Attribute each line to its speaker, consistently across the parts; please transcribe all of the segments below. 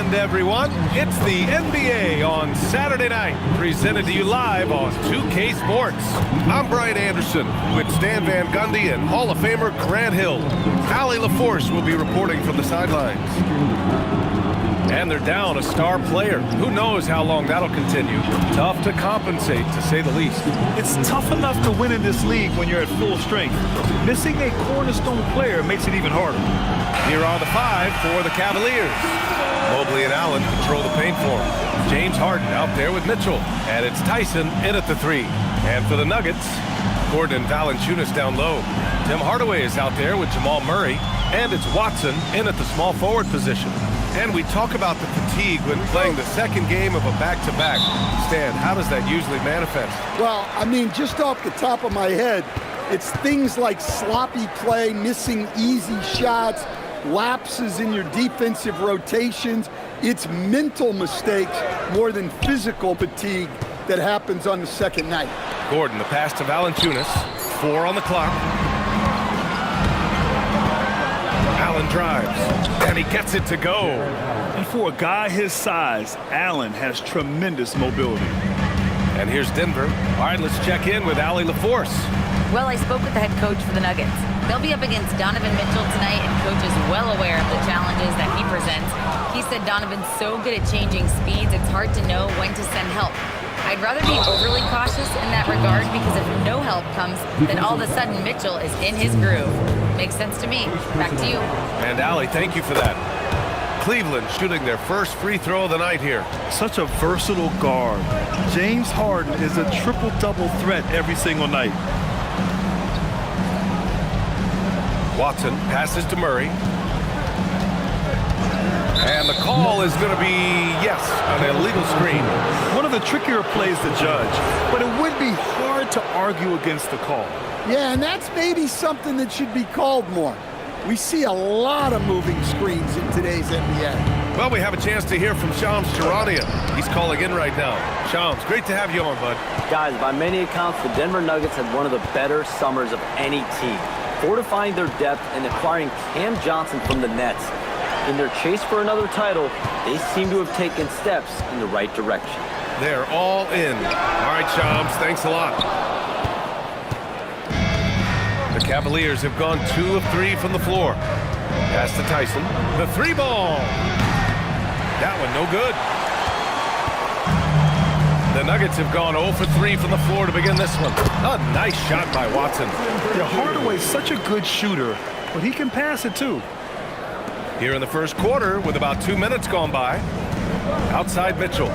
Speaker 1: weekend, everyone. It's the NBA on Saturday night, presented to you live on 2K Sports. I'm Brian Anderson with Stan Van Gundy and Hall of Famer Grant Hill. Allie LaForce will be reporting from the sidelines. And they're down a star player. Who knows how long that'll continue. Tough to compensate, to say the least.
Speaker 2: It's tough enough to win in this league when you're at full strength. Missing a cornerstone player makes it even harder.
Speaker 1: Here are the five for the Cavaliers. Mobley and Allen control the paint for him. James Harden out there with Mitchell. And it's Tyson in at the three. And for the Nuggets, Gordon and Valanciunas down low. Tim Hardaway is out there with Jamal Murray. And it's Watson in at the small forward position. And we talk about the fatigue when playing the second game of a back-to-back. Stan, how does that usually manifest?
Speaker 3: Well, I mean, just off the top of my head, it's things like sloppy play, missing easy shots, lapses in your defensive rotations. It's mental mistakes more than physical fatigue that happens on the second night.
Speaker 1: Gordon, the pass to Valanciunas. 4 on the clock. Allen drives, and he gets it to go.
Speaker 2: And for a guy his size, Allen has tremendous mobility.
Speaker 1: And here's Denver. All right, let's check in with Allie LaForce.
Speaker 4: Well, I spoke with the head coach for the Nuggets. They'll be up against Donovan Mitchell tonight, and coach is well aware of the challenges that he presents. He said Donovan's so good at changing speeds, it's hard to know when to send help. I'd rather be overly cautious in that regard, because if no help comes, then all of a sudden Mitchell is in his groove. Makes sense to me. Back to you.
Speaker 1: And Allie, thank you for that. Cleveland shooting their first free throw of the night here.
Speaker 2: Such a versatile guard. James Harden is a triple-double threat every single night.
Speaker 1: Watson passes to Murray. And the call is going to be, yes, an illegal screen.
Speaker 2: One of the trickier plays to judge, but it would be hard to argue against the call.
Speaker 3: Yeah, and that's maybe something that should be called more. We see a lot of moving screens in today's NBA.
Speaker 1: Well, we have a chance to hear from Shams Charania. He's calling in right now. Shams, great to have you on, bud.
Speaker 5: Guys, by many accounts, the Denver Nuggets had one of the better summers of any team, fortifying their depth and acquiring Cam Johnson from the Nets. In their chase for another title, they seem to have taken steps in the right direction.
Speaker 1: They're all in. All right, Shams, thanks a lot. The Cavaliers have gone 2 of 3 from the floor. Pass to Tyson. The 3 ball. That one no good. The Nuggets have gone 0 for 3 from the floor to begin this one. A nice shot by Watson.
Speaker 2: Yeah, Hardaway's such a good shooter, but he can pass it too.
Speaker 1: Here in the first quarter, with about 2 minutes gone by, outside Mitchell.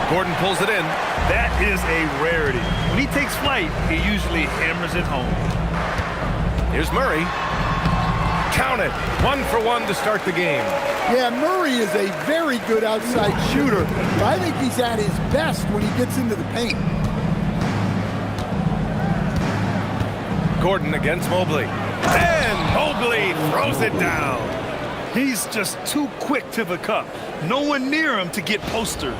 Speaker 1: Gordon pulls it in.
Speaker 2: That is a rarity. When he takes flight, he usually hammers it home.
Speaker 1: Here's Murray. Count it. 1 for 1 to start the game.
Speaker 3: Yeah, Murray is a very good outside shooter, but I think he's at his best when he gets into the paint.
Speaker 1: Gordon against Mobley. And Mobley throws it down.
Speaker 2: He's just too quick to the cup. No one near him to get postered.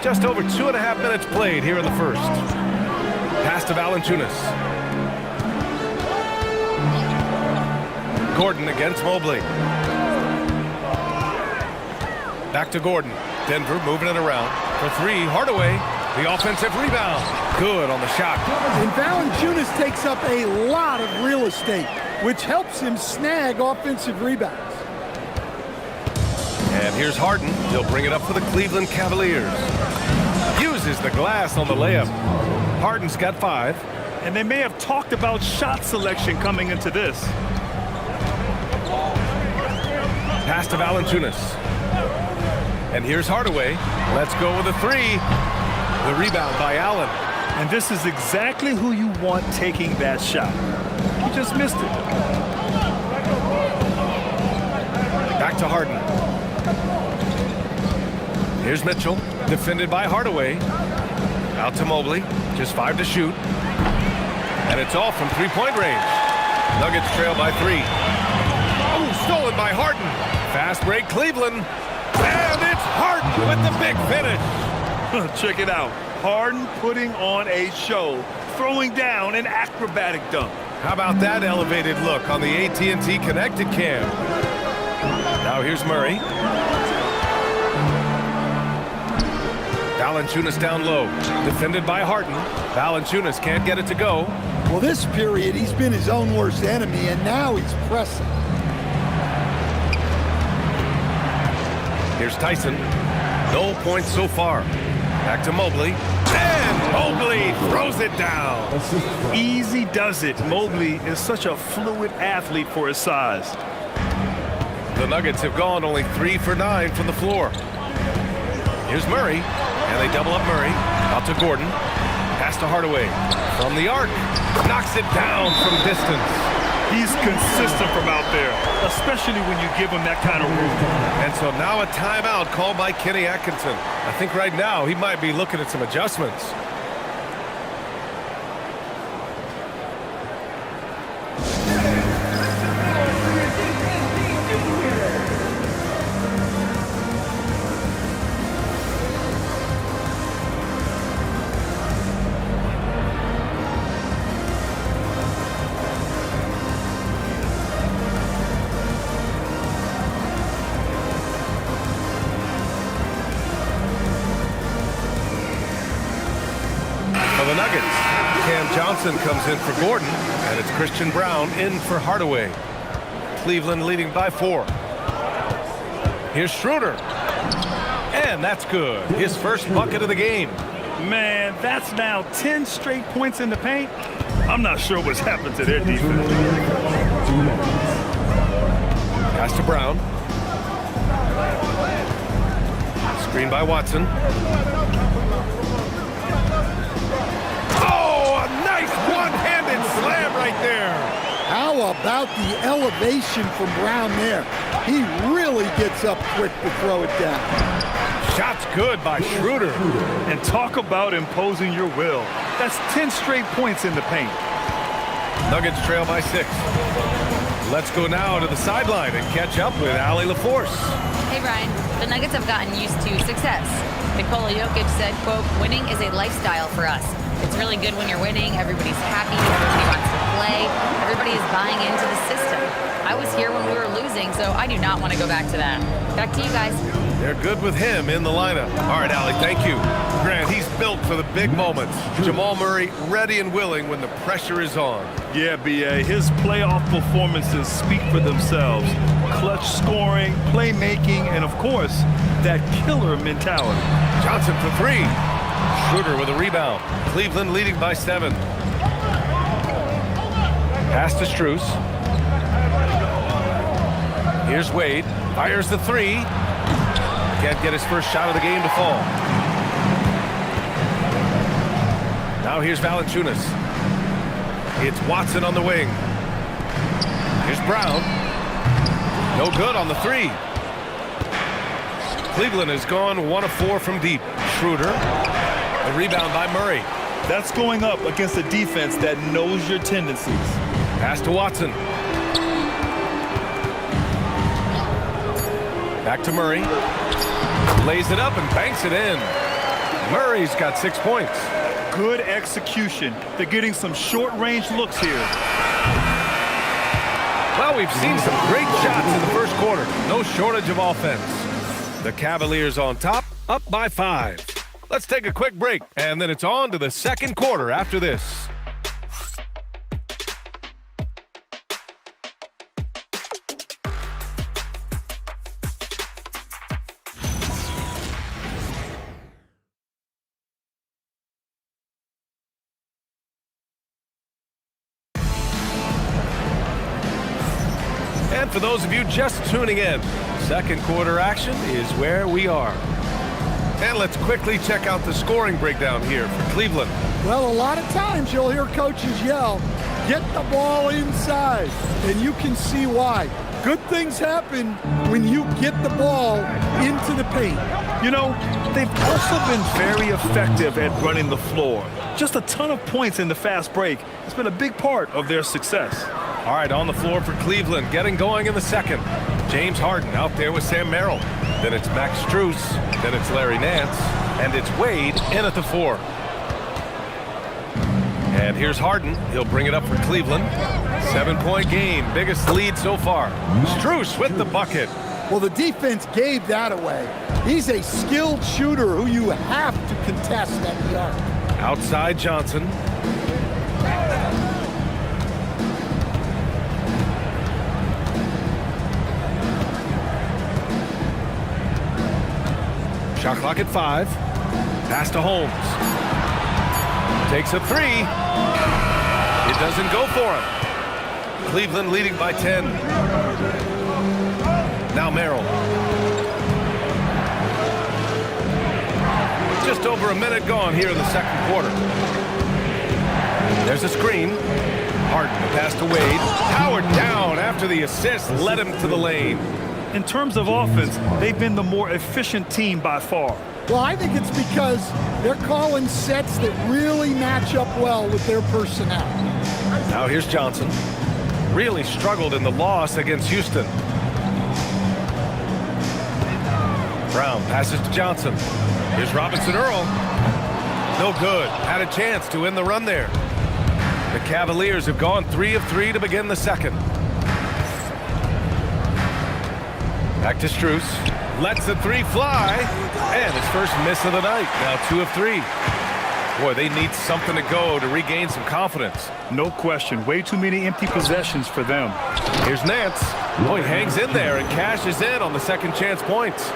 Speaker 1: Just over 2.5 minutes played here in the first. Pass to Valanciunas. Gordon against Mobley. Back to Gordon. Denver moving it around. For 3, Hardaway. The offensive rebound. Good on the shot.
Speaker 3: And Valanciunas takes up a lot of real estate, which helps him snag offensive rebounds.
Speaker 1: And here's Harden. He'll bring it up for the Cleveland Cavaliers. Uses the glass on the layup. Harden's got 5.
Speaker 2: And they may have talked about shot selection coming into this.
Speaker 1: Pass to Valanciunas. And here's Hardaway. Let's go with a 3. The rebound by Allen.
Speaker 2: And this is exactly who you want taking that shot. He just missed it.
Speaker 1: Back to Harden. Here's Mitchell, defended by Hardaway. Out to Mobley, just 5 to shoot. And it's off from 3-point range. Nuggets trail by 3. Oh, stolen by Harden. Fast break, Cleveland. And it's Harden with the big finish.
Speaker 2: Check it out. Harden putting on a show, throwing down an acrobatic dunk.
Speaker 1: How about that elevated look on the AT&T Connected Cam? Now here's Murray. Valanciunas down low, defended by Harden. Valanciunas can't get it to go.
Speaker 3: Well, this period, he's been his own worst enemy, and now he's pressing.
Speaker 1: Here's Tyson. No points so far. Back to Mobley. And Mobley throws it down.
Speaker 2: Easy does it. Mobley is such a fluid athlete for his size.
Speaker 1: The Nuggets have gone only 3 for 9 from the floor. Here's Murray. And they double up Murray. Out to Gordon. Pass to Hardaway. From the arc. Knocks it down from distance.
Speaker 2: He's consistent from out there, especially when you give him that kind of room.
Speaker 1: And so now a timeout called by Kenny Atkinson. I think right now he might be looking at some adjustments. The Nuggets. Cam Johnson comes in for Gordon, and it's Christian Brown in for Hardaway. Cleveland leading by 4. Here's Schroeder. And that's good. His first bucket of the game.
Speaker 2: Man, that's now 10 straight points in the paint. I'm not sure what's happened to their defense.
Speaker 1: Pass to Brown. Screen by Watson. One-handed slam right there.
Speaker 3: How about the elevation from Brown there? He really gets up quick to throw it down.
Speaker 1: Shot's good by Schroeder.
Speaker 2: And talk about imposing your will. That's 10 straight points in the paint.
Speaker 1: Nuggets trail by 6. Let's go now to the sideline and catch up with Allie LaForce.
Speaker 4: Hey, Brian. The Nuggets have gotten used to success. Nikola Jokic said, quote, "Winning is a lifestyle for us. It's really good when you're winning. Everybody's happy. Everybody wants to play. Everybody is buying into the system. I was here when we were losing, so I do not want to go back to that." Back to you guys.
Speaker 1: They're good with him in the lineup. All right, Allie, thank you. Grant, he's built for the big moments. Jamal Murray ready and willing when the pressure is on.
Speaker 2: Yeah, B.A., his playoff performances speak for themselves. Clutch scoring, playmaking, and of course, that killer mentality.
Speaker 1: Johnson for 3. Schroeder with a rebound. Cleveland leading by 7. Pass to Strus. Here's Wade. Fires the 3. Can't get his first shot of the game to fall. Now here's Valanciunas. It's Watson on the wing. Here's Brown. No good on the 3. Cleveland has gone 1 of 4 from deep. Schroeder. A rebound by Murray.
Speaker 2: That's going up against a defense that knows your tendencies.
Speaker 1: Pass to Watson. Back to Murray. Lays it up and banks it in. Murray's got 6 points.
Speaker 2: Good execution. They're getting some short-range looks here.
Speaker 1: Well, we've seen some great shots in the first quarter. No shortage of offense. The Cavaliers on top, up by 5. Let's take a quick break, and then it's on to the second quarter after this. And for those of you just tuning in, second quarter action is where we are. And let's quickly check out the scoring breakdown here for Cleveland.
Speaker 3: Well, a lot of times you'll hear coaches yell, "Get the ball inside," and you can see why. Good things happen when you get the ball into the paint.
Speaker 2: You know, they've also been very effective at running the floor. Just a ton of points in the fast break. It's been a big part of their success.
Speaker 1: All right, on the floor for Cleveland, getting going in the second. James Harden out there with Sam Merrill. Then it's Max Strus. Then it's Larry Nance. And it's Wade in at the 4. And here's Harden. He'll bring it up for Cleveland. 7-point game, biggest lead so far. Strus with the bucket.
Speaker 3: Well, the defense gave that away. He's a skilled shooter who you have to contest at the arc.
Speaker 1: Outside Johnson. Shot clock at 5. Pass to Holmes. Takes a 3. It doesn't go for him. Cleveland leading by 10. Now Merrill. Just over a minute gone here in the second quarter. There's a screen. Harden, the pass to Wade. Howard down after the assist led him to the lane.
Speaker 2: In terms of offense, they've been the more efficient team by far.
Speaker 3: Well, I think it's because they're calling sets that really match up well with their personnel.
Speaker 1: Now here's Johnson. Really struggled in the loss against Houston. Brown passes to Johnson. Here's Robinson Earl. No good. Had a chance to end the run there. The Cavaliers have gone 3 of 3 to begin the second. Back to Strus. Lets the 3 fly. And his first miss of the night. Now 2 of 3. Boy, they need something to go to regain some confidence.
Speaker 2: No question. Way too many empty possessions for them.
Speaker 1: Here's Nance. Oh, he hangs in there and cashes in on the second chance points.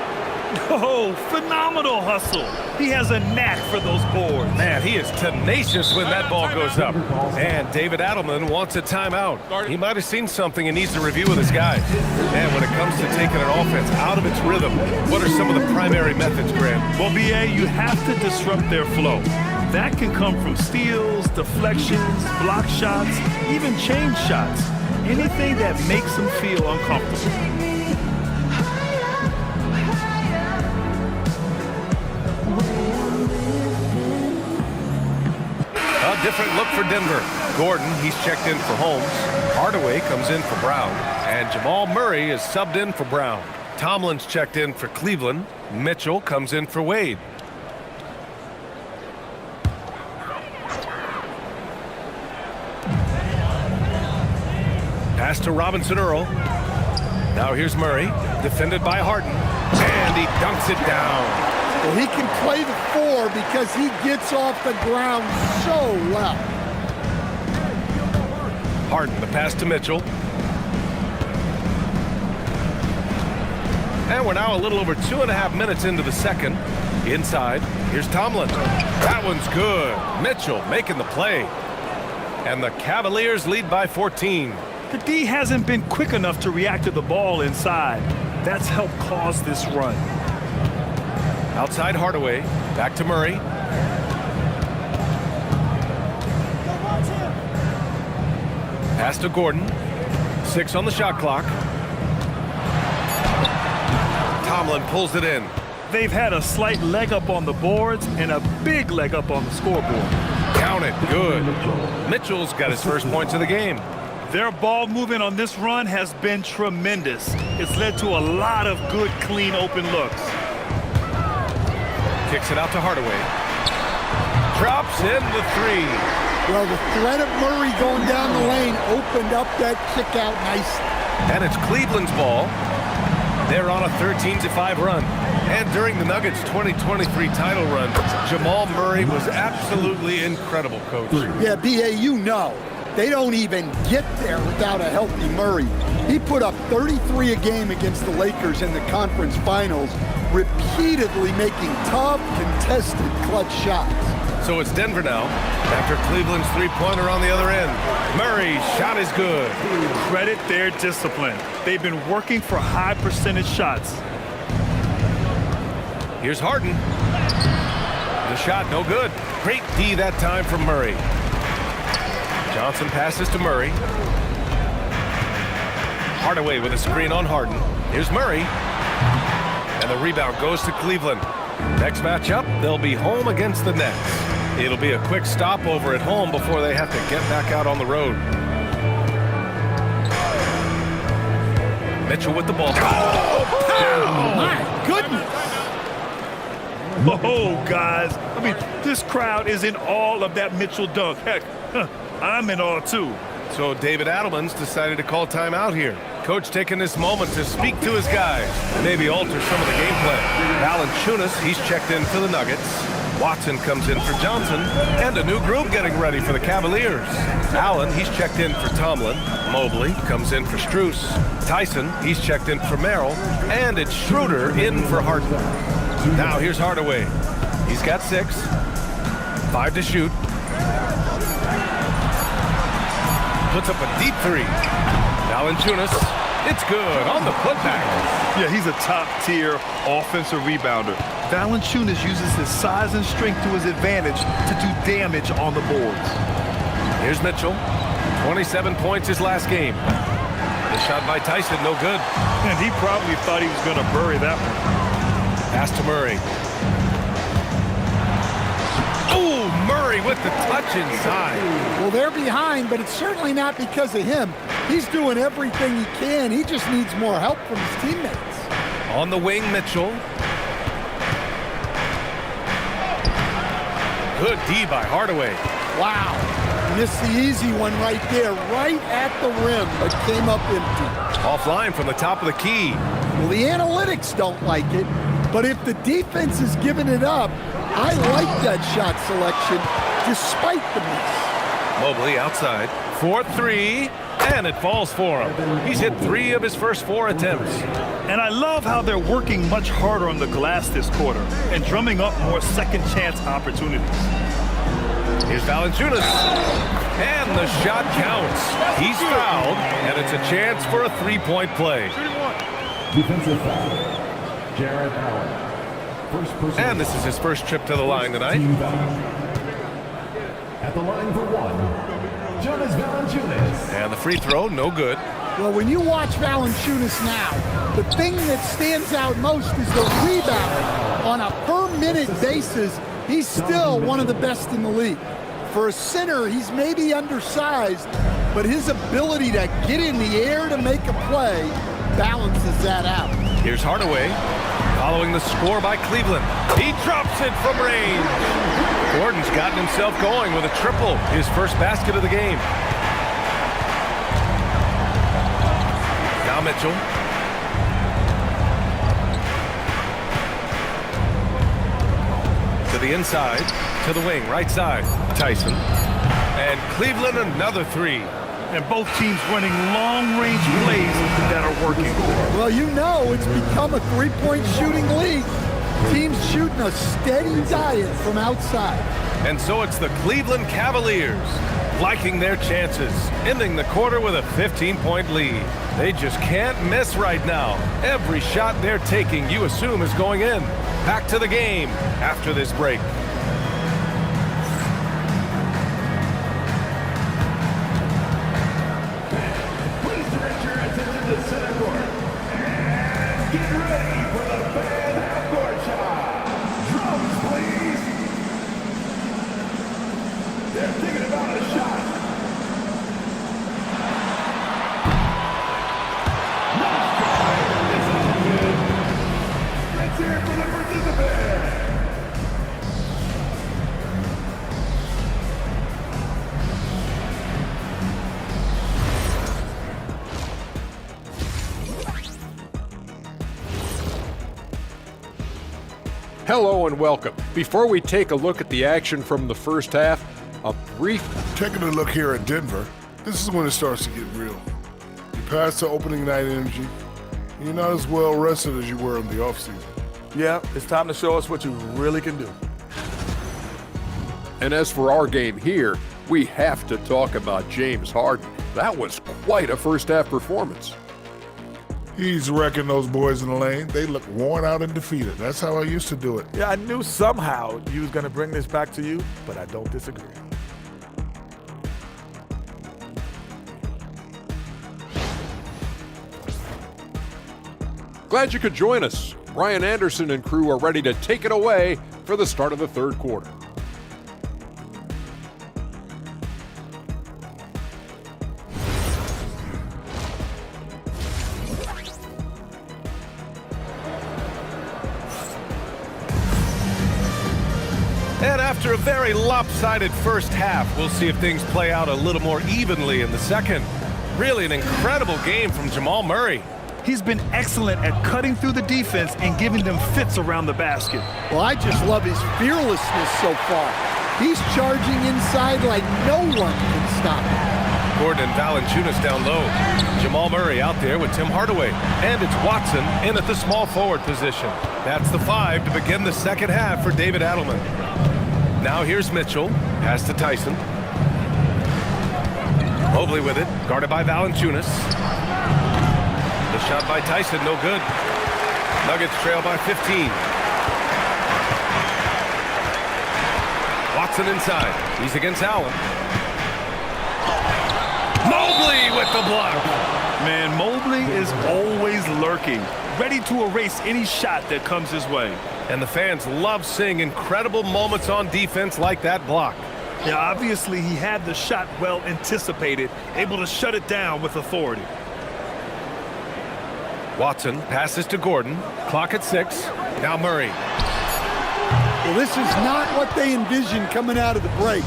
Speaker 2: Oh, phenomenal hustle. He has a knack for those boards.
Speaker 1: Man, he is tenacious when that ball goes up. And David Adelman wants a timeout. He might have seen something and needs to review with his guys. And when it comes to taking an offense out of its rhythm, what are some of the primary methods, Grant?
Speaker 2: Well, B.A., you have to disrupt their flow. That can come from steals, deflections, block shots, even change shots. Anything that makes them feel uncomfortable.
Speaker 1: A different look for Denver. Gordon, he's checked in for Holmes. Hardaway comes in for Brown. And Jamal Murray is subbed in for Brown. Tomlin's checked in for Cleveland. Mitchell comes in for Wade. Pass to Robinson Earl. Now here's Murray, defended by Harden. And he dunks it down.
Speaker 3: Well, he can play the 4 because he gets off the ground so well.
Speaker 1: Harden, the pass to Mitchell. And we're now a little over 2.5 minutes into the second. Inside, here's Tomlin. That one's good. Mitchell making the play. And the Cavaliers lead by 14.
Speaker 2: The D hasn't been quick enough to react to the ball inside. That's helped cause this run.
Speaker 1: Outside Hardaway, back to Murray. Pass to Gordon. 6 on the shot clock. Tomlin pulls it in.
Speaker 2: They've had a slight leg up on the boards and a big leg up on the scoreboard.
Speaker 1: Count it, good. Mitchell's got his first points of the game.
Speaker 2: Their ball movement on this run has been tremendous. It's led to a lot of good, clean, open looks.
Speaker 1: Kicks it out to Hardaway. Drops in the 3.
Speaker 3: Well, the threat of Murray going down the lane opened up that kick out nicely.
Speaker 1: And it's Cleveland's ball. They're on a 13-5 run. And during the Nuggets' 2023 title run, Jamal Murray was absolutely incredible, Coach.
Speaker 3: Yeah, B.A., you know, they don't even get there without a healthy Murray. He put up 33 a game against the Lakers in the conference finals, repeatedly making tough, contested clutch shots.
Speaker 1: So it's Denver now, after Cleveland's three-pointer on the other end. Murray's shot is good.
Speaker 2: Credit their discipline. They've been working for high percentage shots.
Speaker 1: Here's Harden. The shot no good. Great D that time from Murray. Johnson passes to Murray. Hardaway with a screen on Harden. Here's Murray. And the rebound goes to Cleveland. Next matchup, they'll be home against the Nets. It'll be a quick stopover at home before they have to get back out on the road. Mitchell with the ball.
Speaker 3: Oh, my goodness.
Speaker 2: Oh, guys. I mean, this crowd is in all of that Mitchell dunk. Heck, I'm in awe, too.
Speaker 1: So David Adelman's decided to call timeout here. Coach taking this moment to speak to his guys, maybe alter some of the game plan. Valanciunas, he's checked in for the Nuggets. Watson comes in for Johnson, and a new group getting ready for the Cavaliers. Allen, he's checked in for Tomlin. Mobley comes in for Strus. Tyson, he's checked in for Merrill, and it's Schroeder in for Harden. Now here's Hardaway. He's got 6, 5 to shoot. Puts up a deep 3. Valanciunas, it's good on the putback.
Speaker 2: Yeah, he's a top-tier offensive rebounder. Valanciunas uses his size and strength to his advantage to do damage on the boards.
Speaker 1: Here's Mitchell. 27 points his last game. The shot by Tyson, no good.
Speaker 2: And he probably thought he was going to bury that one.
Speaker 1: Pass to Murray. Oh, Murray with the touch inside.
Speaker 3: Well, they're behind, but it's certainly not because of him. He's doing everything he can. He just needs more help from his teammates.
Speaker 1: On the wing, Mitchell. Good D by Hardaway.
Speaker 3: Wow. Missed the easy one right there, right at the rim, but came up empty.
Speaker 1: Offline from the top of the key.
Speaker 3: Well, the analytics don't like it, but if the defense is giving it up, I like that shot selection despite the miss.
Speaker 1: Mobley outside for 3, and it falls for him. He's hit 3 of his first 4 attempts.
Speaker 2: And I love how they're working much harder on the glass this quarter and drumming up more second chance opportunities.
Speaker 1: Here's Valanciunas, and the shot counts. He's fouled, and it's a chance for a 3-point play.
Speaker 6: Defensive foul. Jared Allen. First person.
Speaker 1: And this is his first trip to the line tonight.
Speaker 6: At the line for 1, Jonas Valanciunas.
Speaker 1: And the free throw, no good.
Speaker 3: Well, when you watch Valanciunas now, the thing that stands out most is the rebound. On a per-minute basis, he's still one of the best in the league. For a center, he's maybe undersized, but his ability to get in the air to make a play balances that out.
Speaker 1: Here's Hardaway, following the score by Cleveland. He drops it from range. Gordon's gotten himself going with a triple, his first basket of the game. Now Mitchell. To the inside, to the wing, right side. Tyson. And Cleveland another 3.
Speaker 2: And both teams running long-range plays that are working.
Speaker 3: Well, you know it's become a three-point shooting league. Teams shooting a steady diet from outside.
Speaker 1: And so it's the Cleveland Cavaliers liking their chances, ending the quarter with a 15-point lead. They just can't miss right now. Every shot they're taking, you assume, is going in. Back to the game after this break.
Speaker 7: Hello and welcome. Before we take a look at the action from the first half, a brief...
Speaker 8: Taking a look here at Denver, this is when it starts to get real. You pass the opening night energy, and you're not as well rested as you were in the offseason.
Speaker 9: Yeah, it's time to show us what you really can do.
Speaker 7: And as for our game here, we have to talk about James Harden. That was quite a first half performance.
Speaker 8: He's wrecking those boys in the lane. They look worn out and defeated. That's how I used to do it.
Speaker 9: Yeah, I knew somehow you was going to bring this back to you, but I don't disagree.
Speaker 7: Glad you could join us. Brian Anderson and crew are ready to take it away for the start of the third quarter.
Speaker 1: And after a very lopsided first half, we'll see if things play out a little more evenly in the second. Really an incredible game from Jamal Murray.
Speaker 2: He's been excellent at cutting through the defense and giving them fits around the basket.
Speaker 3: Well, I just love his fearlessness so far. He's charging inside like no one can stop him.
Speaker 1: Gordon and Valanciunas down low. Jamal Murray out there with Tim Hardaway. And it's Watson in at the small forward position. That's the 5 to begin the second half for David Adelman. Now here's Mitchell. Pass to Tyson. Mobley with it. Guarded by Valanciunas. The shot by Tyson, no good. Nuggets trail by 15. Watson inside. He's against Allen. Mobley with the block.
Speaker 2: Man, Mobley is always lurking, ready to erase any shot that comes his way.
Speaker 1: And the fans love seeing incredible moments on defense like that block.
Speaker 2: Yeah, obviously he had the shot well anticipated, able to shut it down with authority.
Speaker 1: Watson passes to Gordon. Clock at 6. Now Murray.
Speaker 3: Well, this is not what they envisioned coming out of the break.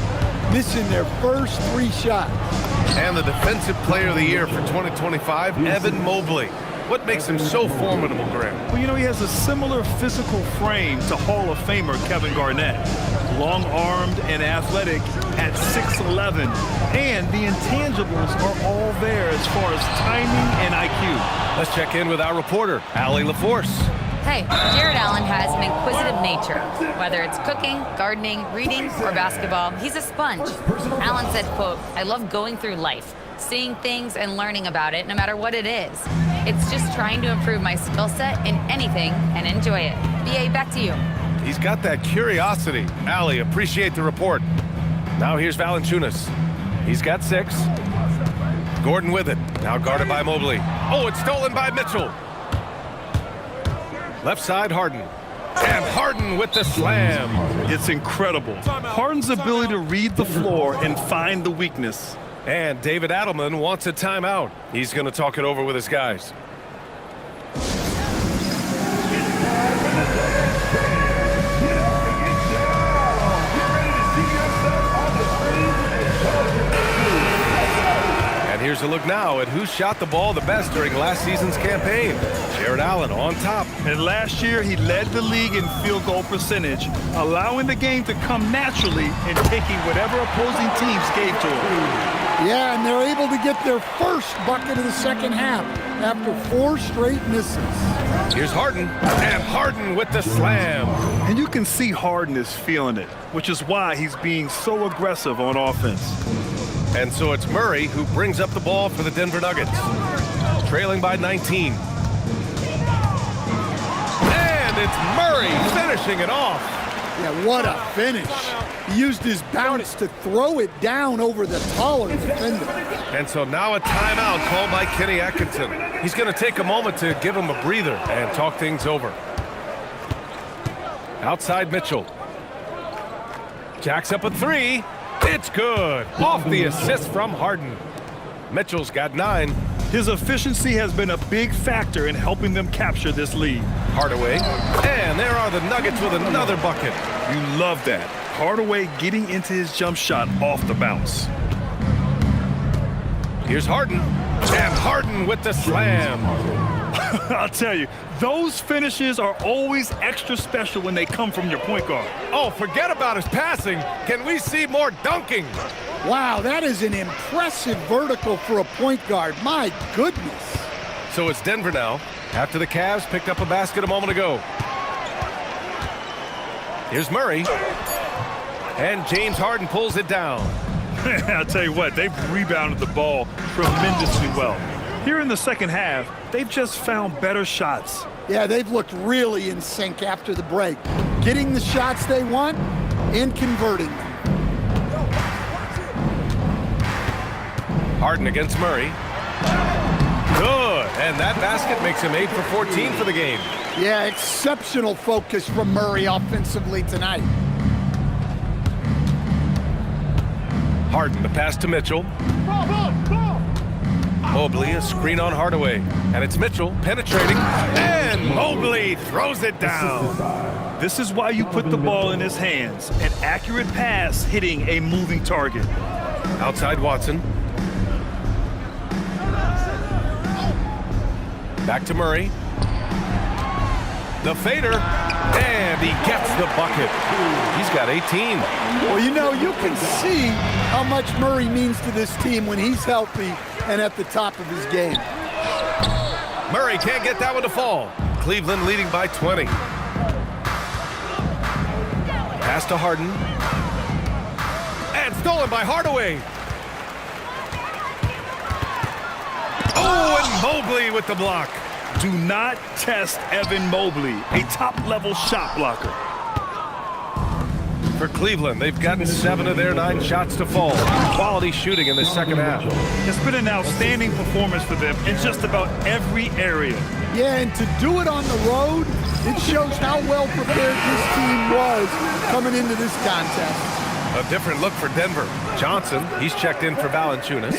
Speaker 3: Missing their first 3 shots.
Speaker 1: And the Defensive Player of the Year for 2025, Evan Mobley. What makes him so formidable, Graham?
Speaker 2: Well, you know, he has a similar physical frame to Hall of Famer Kevin Garnett. Long-armed and athletic at 6'11", and the intangibles are all there as far as timing and IQ.
Speaker 1: Let's check in with our reporter, Allie LaForce.
Speaker 4: Hey, Jared Allen has an inquisitive nature. Whether it's cooking, gardening, reading, or basketball, he's a sponge. Allen said, quote, "I love going through life, seeing things and learning about it no matter what it is. It's just trying to improve my skill set in anything and enjoy it." BA, back to you.
Speaker 1: He's got that curiosity. Allie, appreciate the report. Now here's Valanciunas. He's got 6. Gordon with it. Now guarded by Mobley. Oh, it's stolen by Mitchell. Left side, Harden. And Harden with the slam.
Speaker 2: It's incredible. Harden's ability to read the floor and find the weakness.
Speaker 1: And David Adelman wants a timeout. He's going to talk it over with his guys. And here's a look now at who shot the ball the best during last season's campaign. Jared Allen on top.
Speaker 2: And last year, he led the league in field goal percentage, allowing the game to come naturally and taking whatever opposing teams gave to him.
Speaker 3: Yeah, and they're able to get their first bucket of the second half after 4 straight misses.
Speaker 1: Here's Harden, and Harden with the slam.
Speaker 2: And you can see Harden is feeling it, which is why he's being so aggressive on offense.
Speaker 1: And so it's Murray who brings up the ball for the Denver Nuggets, trailing by 19. And it's Murray finishing it off.
Speaker 3: Yeah, what a finish. He used his bounce to throw it down over the taller defender.
Speaker 1: And so now a timeout called by Kenny Atkinson. He's going to take a moment to give him a breather and talk things over. Outside Mitchell. Jacks up a 3. It's good. Off the assist from Harden. Mitchell's got 9.
Speaker 2: His efficiency has been a big factor in helping them capture this lead.
Speaker 1: Hardaway. And there are the Nuggets with another bucket.
Speaker 2: You love that. Hardaway getting into his jump shot off the bounce.
Speaker 1: Here's Harden. And Harden with the slam.
Speaker 2: I'll tell you, those finishes are always extra special when they come from your point guard.
Speaker 1: Oh, forget about his passing. Can we see more dunking?
Speaker 3: Wow, that is an impressive vertical for a point guard. My goodness.
Speaker 1: So it's Denver now, after the Cavs picked up a basket a moment ago. Here's Murray. And James Harden pulls it down.
Speaker 2: I'll tell you what, they've rebounded the ball tremendously well. Here in the second half, they've just found better shots.
Speaker 3: Yeah, they've looked really in sync after the break. Getting the shots they want and converting them.
Speaker 1: Harden against Murray. Good. And that basket makes him 8 for 14 for the game.
Speaker 3: Yeah, exceptional focus from Murray offensively tonight.
Speaker 1: Harden, the pass to Mitchell. Mobley, a screen on Hardaway. And it's Mitchell penetrating. And And Mobley throws it down.
Speaker 2: This is why you put the ball in his hands. An accurate pass hitting a moving target.
Speaker 1: Outside Watson. Back to Murray. The fader, and he gets the bucket. He's got 18.
Speaker 3: Well, you know, you can see how much Murray means to this team when he's healthy and at the top of his game.
Speaker 1: Murray can't get that one to fall. Cleveland leading by 20. Pass to Harden. And stolen by Hardaway. Oh, and Mobley with the block.
Speaker 2: Do not test Evan Mobley, a top-level shot blocker.
Speaker 1: For Cleveland, they've gotten 7 of their 9 shots to fall. Quality shooting in the second half.
Speaker 2: It's been an outstanding performance for them in just about every area.
Speaker 3: Yeah, and to do it on the road, it shows how well prepared this team was coming into this contest.
Speaker 1: A different look for Denver. Johnson, he's checked in for Valanciunas.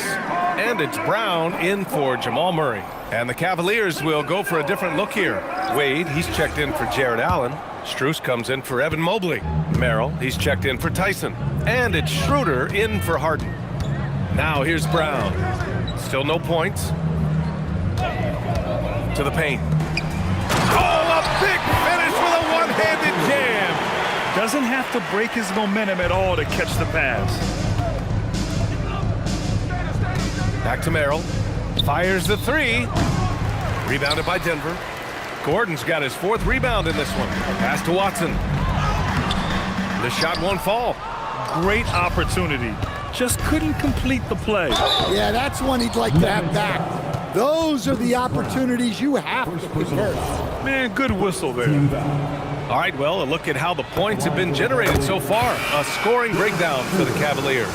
Speaker 1: And it's Brown in for Jamal Murray. And the Cavaliers will go for a different look here. Wade, he's checked in for Jared Allen. Strus comes in for Evan Mobley. Merrill, he's checked in for Tyson. And it's Schroeder in for Harden. Now here's Brown. Still no points. To the paint. Oh, a big finish with a one-handed jam.
Speaker 2: Doesn't have to break his momentum at all to catch the pass.
Speaker 1: Back to Merrill. Fires the 3. Rebounded by Denver. Gordon's got his 4th rebound in this one. Pass to Watson. The shot won't fall.
Speaker 2: Great opportunity. Just couldn't complete the play.
Speaker 3: Yeah, that's one he'd like to have back. Those are the opportunities you have to convert.
Speaker 2: Man, good whistle there.
Speaker 1: All right, well, a look at how the points have been generated so far. A scoring breakdown for the Cavaliers.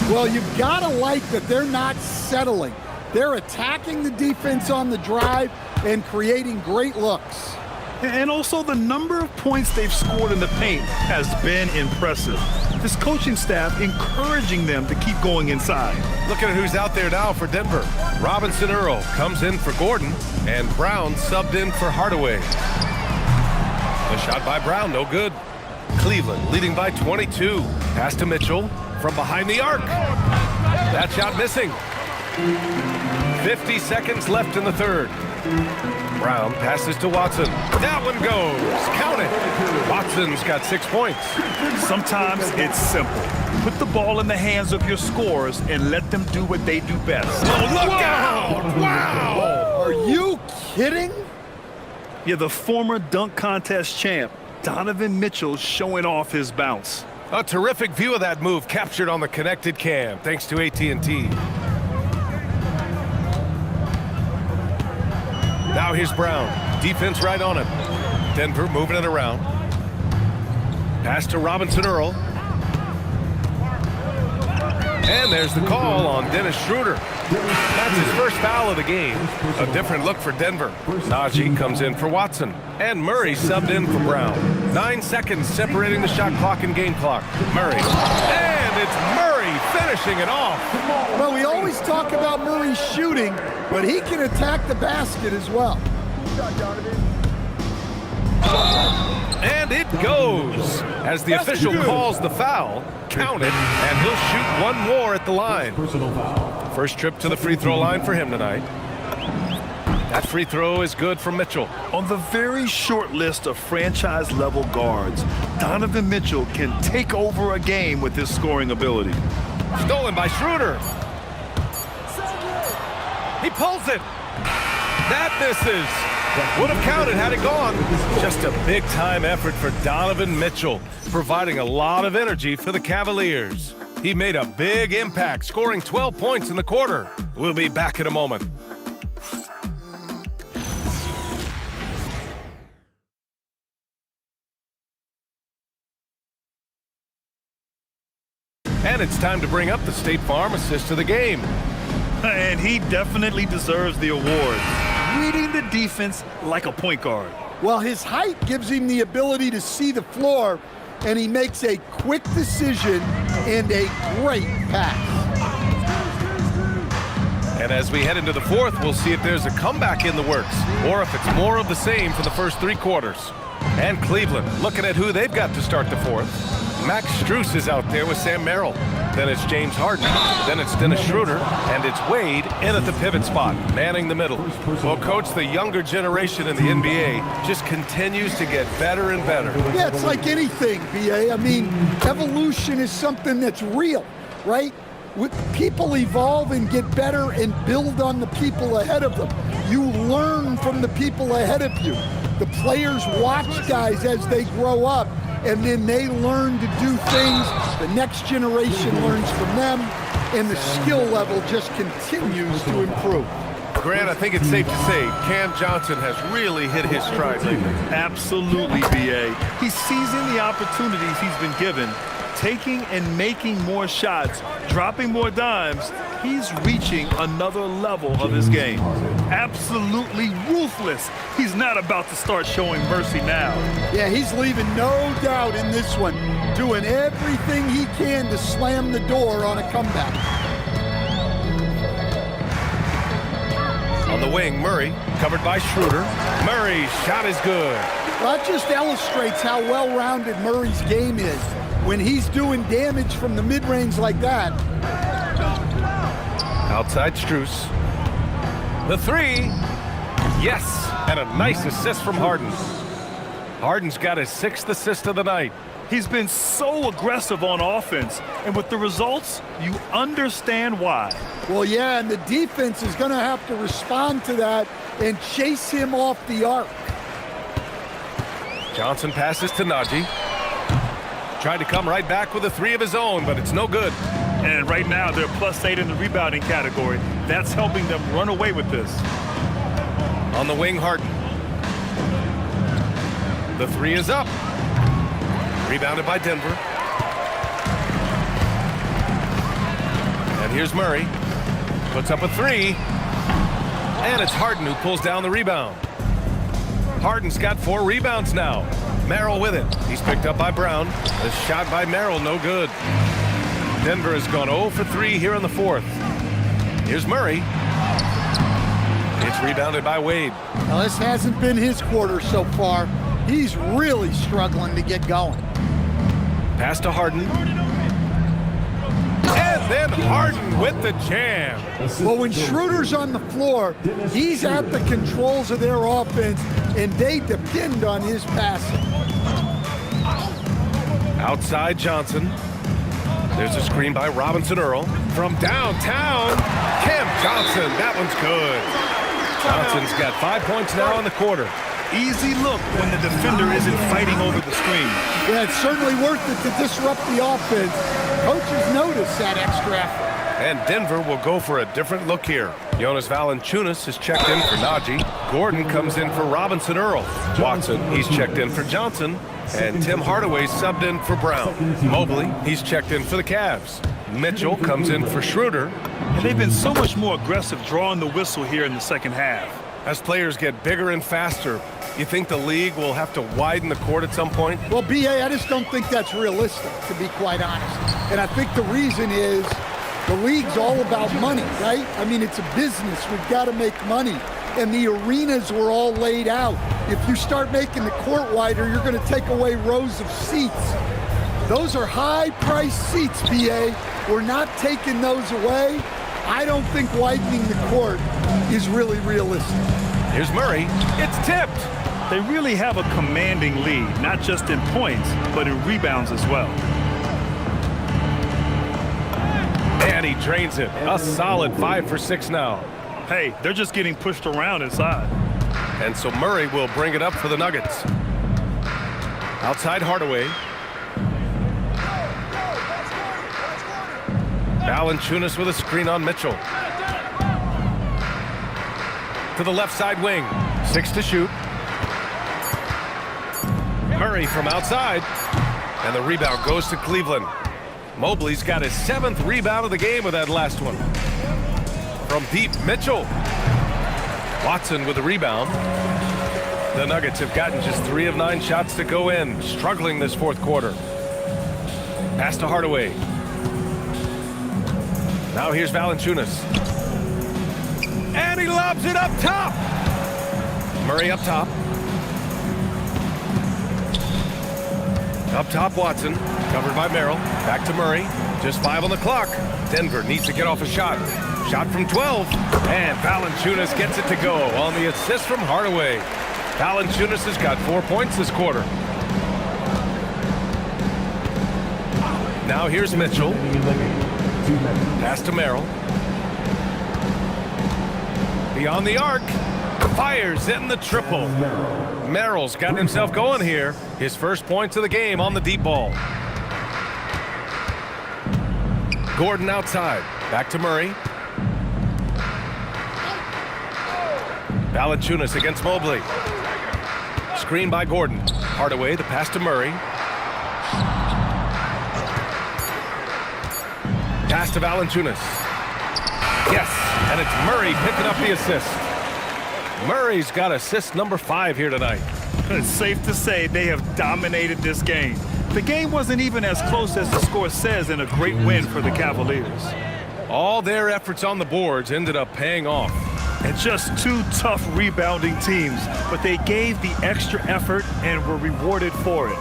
Speaker 3: Well, you've got to like that they're not settling. They're attacking the defense on the drive and creating great looks.
Speaker 2: And also the number of points they've scored in the paint has been impressive. This coaching staff encouraging them to keep going inside.
Speaker 1: Look at who's out there now for Denver. Robinson Earl comes in for Gordon, and Brown subbed in for Hardaway. The shot by Brown, no good. Cleveland leading by 22. Pass to Mitchell from behind the arc. That shot missing. 50 seconds left in the third. Brown passes to Watson. That one goes. Count it. Watson's got 6 points.
Speaker 2: Sometimes it's simple. Put the ball in the hands of your scorers and let them do what they do best.
Speaker 1: Oh, look out! Wow!
Speaker 3: Are you kidding?
Speaker 2: Yeah, the former dunk contest champ, Donovan Mitchell, showing off his bounce.
Speaker 1: A terrific view of that move captured on the connected cam, thanks to AT&T. Now here's Brown. Defense right on him. Denver moving it around. Pass to Robinson Earl. And there's the call on Dennis Schroeder. That's his first foul of the game. A different look for Denver. Najee comes in for Watson. And Murray subbed in for Brown. 9 seconds separating the shot clock and game clock. Murray. And it's Murray finishing it off.
Speaker 3: Well, we always talk about Murray shooting, but he can attack the basket as well.
Speaker 1: And it goes. As the official calls the foul, count it, and he'll shoot one more at the line. First trip to the free throw line for him tonight. That free throw is good from Mitchell.
Speaker 2: On the very short list of franchise-level guards, Donovan Mitchell can take over a game with his scoring ability.
Speaker 1: Stolen by Schroeder. He pulls it. That misses. Would have counted had it gone. Just a big-time effort for Donovan Mitchell, providing a lot of energy for the Cavaliers. He made a big impact, scoring 12 points in the quarter. We'll be back in a moment. And it's time to bring up the State Farm assist of the game.
Speaker 2: And he definitely deserves the award. Reading the defense like a point guard.
Speaker 3: Well, his height gives him the ability to see the floor, and he makes a quick decision and a great pass.
Speaker 1: And as we head into the fourth, we'll see if there's a comeback in the works or if it's more of the same for the first 3 quarters. And Cleveland looking at who they've got to start the fourth. Max Strus is out there with Sam Merrill. Then it's James Harden. Then it's Dennis Schroeder. And it's Wade in at the pivot spot, manning the middle. Well, Coach, the younger generation in the NBA just continues to get better and better.
Speaker 3: Yeah, it's like anything, BA. I mean, evolution is something that's real, right? People evolve and get better and build on the people ahead of them. You learn from the people ahead of you. The players watch guys as they grow up, and then they learn to do things. The next generation learns from them, and the skill level just continues to improve.
Speaker 1: Grant, I think it's safe to say Cam Johnson has really hit his stride lately.
Speaker 2: Absolutely, BA. He's seizing the opportunities he's been given, taking and making more shots, dropping more dimes. He's reaching another level of his game. Absolutely ruthless. He's not about to start showing mercy now.
Speaker 3: Yeah, he's leaving no doubt in this one, doing everything he can to slam the door on a comeback.
Speaker 1: On the wing, Murray, covered by Schroeder. Murray's shot is good.
Speaker 3: Well, that just illustrates how well-rounded Murray's game is. When he's doing damage from the mid-range like that.
Speaker 1: Outside Strus. The 3. Yes, and a nice assist from Harden. Harden's got his 6th assist of the night.
Speaker 2: He's been so aggressive on offense, and with the results, you understand why.
Speaker 3: Well, yeah, and the defense is going to have to respond to that and chase him off the arc.
Speaker 1: Johnson passes to Najee. Tried to come right back with a 3 of his own, but it's no good.
Speaker 2: And right now, they're +8 in the rebounding category. That's helping them run away with this.
Speaker 1: On the wing, Harden. The 3 is up. Rebounded by Denver. And here's Murray. Puts up a 3. And it's Harden who pulls down the rebound. Harden's got 4 rebounds now. Merrill with it. He's picked up by Brown. The shot by Merrill, no good. Denver has gone 0 for 3 here in the fourth. Here's Murray. It's rebounded by Wade.
Speaker 3: Now, this hasn't been his quarter so far. He's really struggling to get going.
Speaker 1: Pass to Harden. And then Harden with the jam.
Speaker 3: Well, when Schroeder's on the floor, he's at the controls of their offense, and they depend on his passing.
Speaker 1: Outside Johnson. There's a screen by Robinson Earl. From downtown, Cam Johnson. That one's good. Johnson's got 5 points now in the quarter.
Speaker 2: Easy look when the defender isn't fighting over the screen.
Speaker 3: Yeah, it's certainly worth it to disrupt the offense. Coaches notice that extra effort.
Speaker 1: And Denver will go for a different look here. Jonas Valanciunas is checked in for Najee. Gordon comes in for Robinson Earl. Watson, he's checked in for Johnson. And Tim Hardaway subbed in for Brown. Mobley, he's checked in for the Cavs. Mitchell comes in for Schroeder.
Speaker 2: And they've been so much more aggressive drawing the whistle here in the second half.
Speaker 1: As players get bigger and faster, you think the league will have to widen the court at some point?
Speaker 3: Well, BA, I just don't think that's realistic, to be quite honest. And I think the reason is the league's all about money, right? I mean, it's a business. We've got to make money. And the arenas were all laid out. If you start making the court wider, you're going to take away rows of seats. Those are high-priced seats, BA. We're not taking those away. I don't think widening the court is really realistic.
Speaker 1: Here's Murray. It's tipped.
Speaker 2: They really have a commanding lead, not just in points, but in rebounds as well.
Speaker 1: And he drains it. A solid 5 for 6 now.
Speaker 2: Hey, they're just getting pushed around inside.
Speaker 1: And so Murray will bring it up for the Nuggets. Outside Hardaway. Valanciunas with a screen on Mitchell. To the left side wing. 6 to shoot. Murray from outside. And the rebound goes to Cleveland. Mobley's got his 7th rebound of the game with that last one. From deep, Mitchell. Watson with the rebound. The Nuggets have gotten just 3 of 9 shots to go in, struggling this fourth quarter. Pass to Hardaway. Now here's Valanciunas. Murray lobs it up top. Murray up top. Up top, Watson. Covered by Merrill. Back to Murray. Just 5 on the clock. Denver needs to get off a shot. Shot from 12. And Valanciunas gets it to go on the assist from Hardaway. Valanciunas has got 4 points this quarter. Now here's Mitchell. Pass to Merrill. Beyond the arc. Fires in the triple. Merrill's got himself going here. His first points of the game on the deep ball. Gordon outside. Back to Murray. Valanciunas against Mobley. Screen by Gordon. Hardaway, the pass to Murray. Pass to Valanciunas. Yes, and it's Murray picking up the assist. Murray's got assist number 5 here tonight.
Speaker 2: It's safe to say they have dominated this game. The game wasn't even as close as the score says in a great win for the Cavaliers.
Speaker 1: All their efforts on the boards ended up paying off.
Speaker 2: And just 2 tough rebounding teams, but they gave the extra effort and were rewarded for it.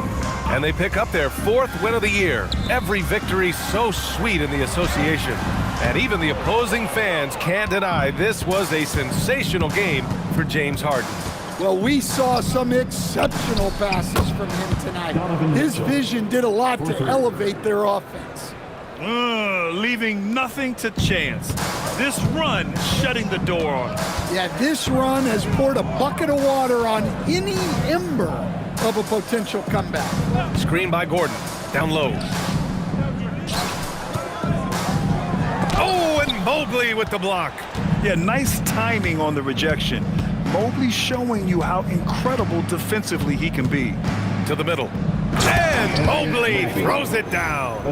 Speaker 1: And they pick up their 4th win of the year. Every victory so sweet in the association. And even the opposing fans can't deny this was a sensational game for James Harden.
Speaker 3: Well, we saw some exceptional passes from him tonight. His vision did a lot to elevate their offense.
Speaker 2: Leaving nothing to chance. This run shutting the door on him.
Speaker 3: Yeah, this run has poured a bucket of water on any ember of a potential comeback.
Speaker 1: Screen by Gordon. Down low. Oh, and Mobley with the block.
Speaker 2: Yeah, nice timing on the rejection. Mobley showing you how incredible defensively he can be.
Speaker 1: To the middle. And Mobley throws it down.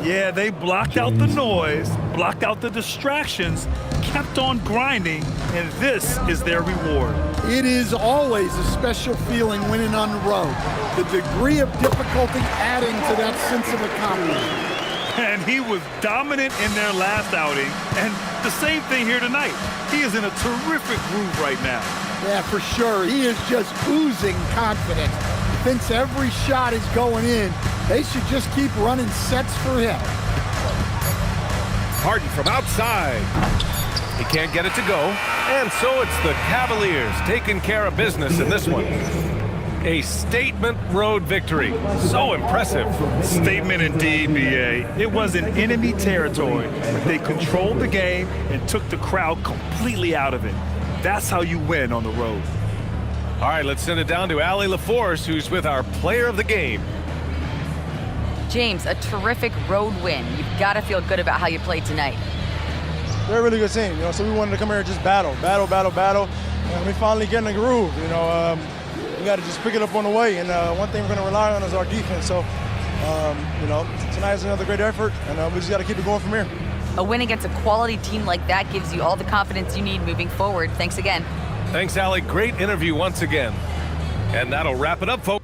Speaker 2: Yeah, they blocked out the noise, blocked out the distractions, kept on grinding, and this is their reward.
Speaker 3: It is always a special feeling winning on the road. The degree of difficulty adding to that sense of accomplishment.
Speaker 2: And he was dominant in their last outing, and the same thing here tonight. He is in a terrific groove right now.
Speaker 3: Yeah, for sure. He is just oozing confidence. Thinks every shot is going in. They should just keep running sets for him.
Speaker 1: Harden from outside. He can't get it to go. And so it's the Cavaliers taking care of business in this one. A statement road victory. So impressive.
Speaker 2: Statement indeed, B.A. It was in enemy territory, but they controlled the game and took the crowd completely out of it. That's how you win on the road.
Speaker 1: All right, let's send it down to Allie LaForce, who's with our player of the game.
Speaker 4: James, a terrific road win. You've got to feel good about how you played tonight.
Speaker 10: They're a really good team, so we wanted to come here and just battle. And we finally get in the groove, We got to just pick it up on the way, and one thing we're going to rely on is our defense. So, tonight is another great effort, and we just got to keep it going from here.
Speaker 4: A win against a quality team like that gives you all the confidence you need moving forward. Thanks again.
Speaker 1: Thanks, Allie. Great interview once again. And that'll wrap it up, folks.